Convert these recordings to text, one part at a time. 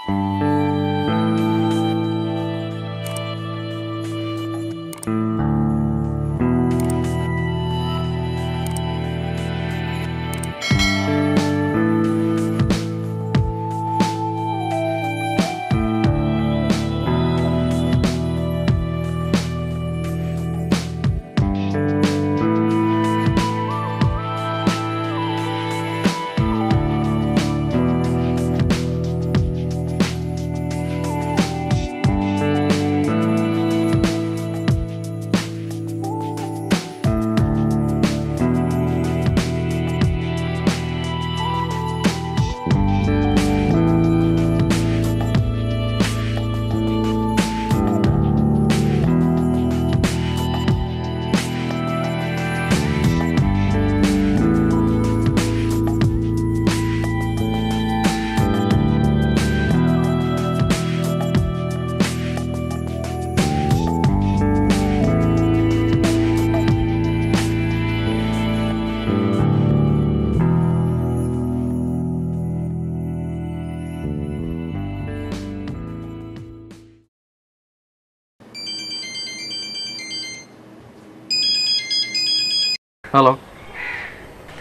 Hello.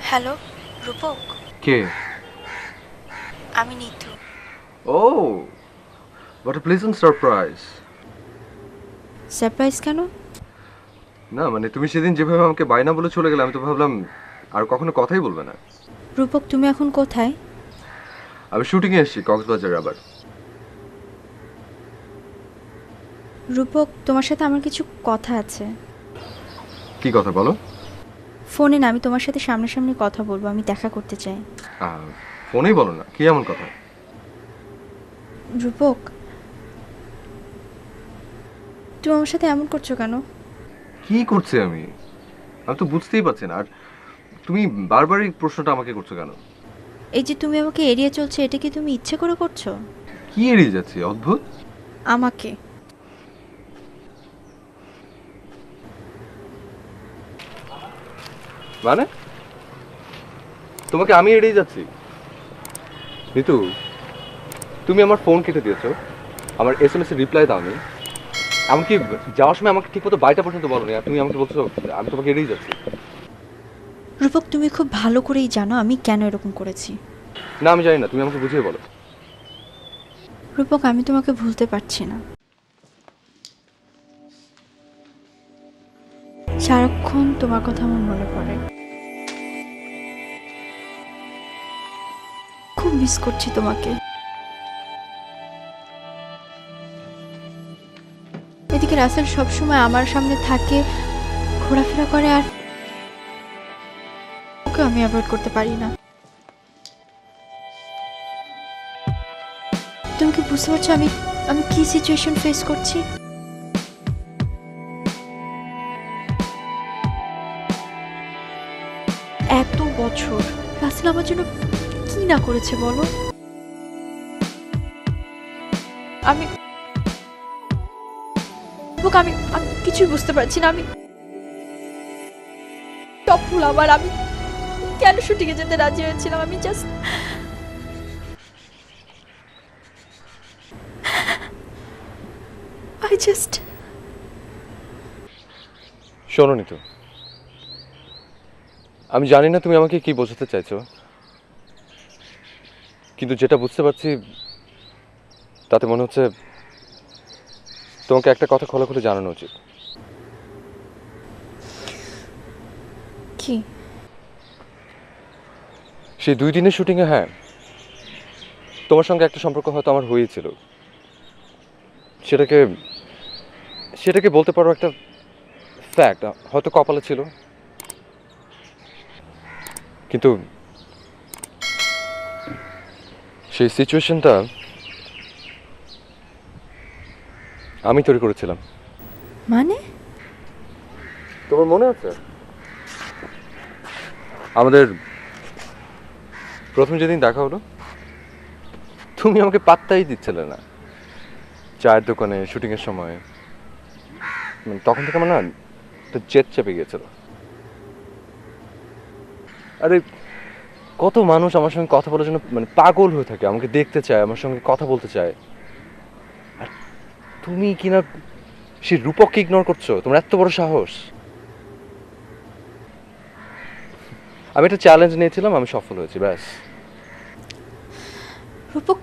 Hello Rupak, কে? আমি নিতু। ও, what a pleasant surprise. Surprise কেন? না মানে তুমি সেদিন যেভাবে আমাকে বায়না বলে চলে গেলে আমি তো ভাবলাম আর কখনো কথাই বলবে না। রূপক, তুমি এখন কোথায়? আমি শুটিংয়ে এসেছি কক্সবাজারে আবার। রূপক, তোমার সাথে আমার কিছু কথা আছে। কি কথা বলো? ফোনে না, আমি তোমার সাথে সামনাসামনি কথা বলবো, আমি দেখা করতে চাই। ফোনেই বলো না, কি এমন কথা? রূপক, তুমি আমার সাথে এমন করছো কেন? কি করছি আমি? আমি তো বুঝতেই পারছি না। আর তুমি বারবার এই প্রশ্নটা আমাকে করছো কেন? এই যে তুমি আমাকে এড়িয়ে চলছো, এটা কি তুমি ইচ্ছে করে করছো? কি এড়িয়ে যাচ্ছি? অদ্ভুত। আমাকে। মানে তোমাকে আমি এড়িয়ে যাচ্ছি? ঋতু, তুমি আমার ফোন কেটে দিয়েছো, আমার SMS এর রিপ্লাই দাওনি, এমনকি যাওয়ার সময় আমাকে ঠিক মতো বাড়িটা পর্যন্ত বলোনি, আর তুমি আমাকে বলছো আমি তোমাকে এড়িয়ে যাচ্ছি। রূপক, তুমি খুব ভালো করেই জানো আমি কেন এরকম করেছি। না আমি জানি না, তুমি আমাকে বুঝিয়ে বলো। রূপক, আমি তোমাকে ভুলতে পারছি না। সারাক্ষণ তোমার কথা আমার মনে পড়ে। খুব মিস করছি তোমাকে। এদিকে রাসেল সবসময় আমার সামনে থাকে, ঘোরাফেরা করে, আর ওকে আমি অ্যাভয়েড করতে পারি না। তুমি কি বুঝতে পারছো আমি আমি কি সিচুয়েশন ফেস করছি? এত বছর রাসেল আমার জন্য কি না করেছে বলো? আমি আমি আমি কিছুই বুঝতে পারছি না। আমি সব ভুল আমার। আমি কেন শুটিংয়ে যেতে রাজি হয়েছিলাম? আমি জাস্ট শোনো নিতু, আমি জানি না তুমি আমাকে কি বোঝাতে চাইছো, কিন্তু যেটা বুঝতে পারছি তাতে মনে হচ্ছে তোমাকে একটা কথা খোলাখুলি জানানো উচিত। কি? সেই 2 দিনের শুটিংয়ে, হ্যাঁ, তোমার সঙ্গে একটা সম্পর্ক হয়তো আমার হয়েছিল, সেটাকে সেটাকে বলতে পারো একটা ফ্যাক্ট, হয়তো কপালে ছিল, কিন্তু সেই সিচুয়েশনটা আমি তৈরি করেছিলাম। মানে? তোমার মনে আছে আমাদের প্রথম যেদিন দেখা হলো, তুমি আমাকে পাত্তাই দিচ্ছিলে না চায়ের দোকানে শুটিংয়ের সময়। তখন থেকে আমার না একটা জেদ চেপে গিয়েছিল। আরে কত মানুষ আমার সঙ্গে কথা বলার জন্য মানে পাগল হয়ে থাকে, আমাকে দেখতে চায়, আমার সঙ্গে কথা বলতে চায়, আর তুমি কিনা সেই রূপককে ইগনোর করছো। তোমার এত বড় সাহস। আমি একটা চ্যালেঞ্জ নিয়েছিলাম, আমি সফল হয়েছি, ব্যাস। রূপক,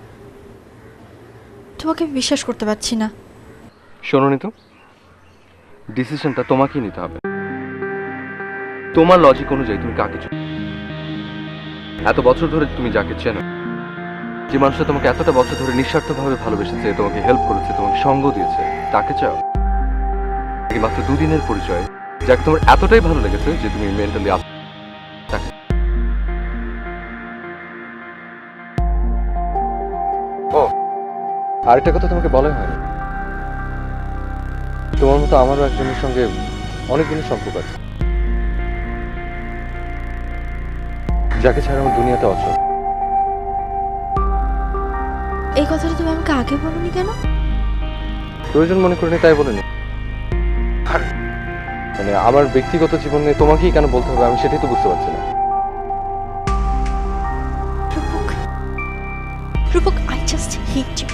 তোমাকে বিশ্বাস করতে পারছি না। শোনোনি তো, ডিসিশনটা তোমাকেই নিতে হবে। তোমার লজিক অনুযায়ী তুমি কাকে এত বছর ধরে তুমি যাকে চেনো, যে মানুষটা তোমাকে এতটা বছর ধরে নিঃস্বার্থভাবে ভালোবেসেছে, তোমাকে হেল্প করেছে, তোমাকে সঙ্গ দিয়েছে, তাকে চাও? নাকি মাত্র দুদিনের পরিচয় যাকে তোমার এতটাই ভালো লেগেছে যে তুমি মেন্টালি তাকে? ও, আরেকটা কথা তোমাকে বলাই হয়নি, তোমার মতো আমারও একজনের সঙ্গে অনেক দিনের সম্পর্ক আছে, যাকে ছাড়া আমার দুনিয়াতে অচল। এই কথাটা তুমি আমাকে আগে বলোনি কেন? প্রয়োজন মনে করিনি তাই বলিনি। আর মানে আমার ব্যক্তিগত জীবনে তোমাকেই কেন বলতে হবে আমি সেটাই তো বুঝতে পারছি না। Rupak, Rupak, I just hate you.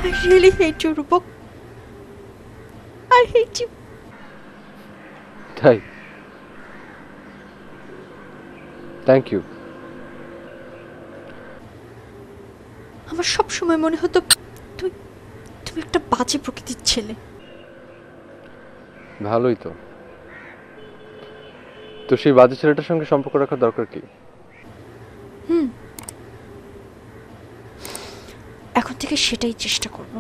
I really hate you, Rupak. I hate you. তাই? Thank you. আমার সব সময় মনে হতো তুমি তুমি একটা বাজে প্রকৃতির ছেলে। ভালোই তো। তো সেই বাজে ছেলেটার সঙ্গে সম্পর্ক রাখার দরকার কি? এখন থেকে সেটাই চেষ্টা করবো।